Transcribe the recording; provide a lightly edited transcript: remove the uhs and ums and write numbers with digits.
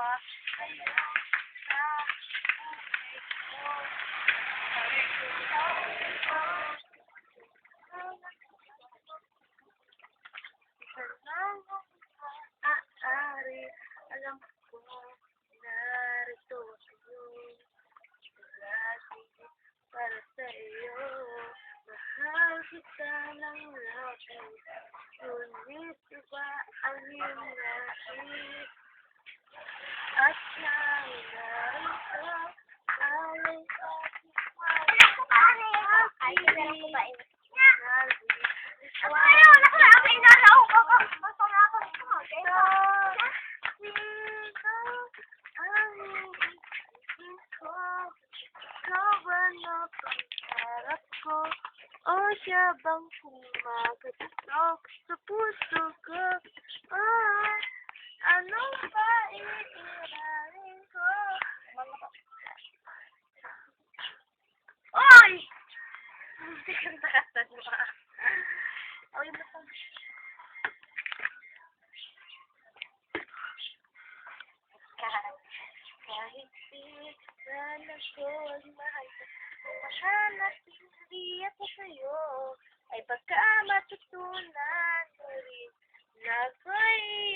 nagsawa sa'yo sa buhay ko. Sabi ko, maaari, alam ko, narito ako, lagi para sa iyo. Mahal kita ng labis, ngunit iba ang iyong nais. At narito, alay sa o siya bang kumakatok sa puso ko? Ay, ano ba iirarin ko? Oy! Hindi kang taratan mo ah. Ay, matang. Kahit saan ako ay mahal ka, mahanap hindi ako sa'yo, ay baka matutunan mo rin na ako'y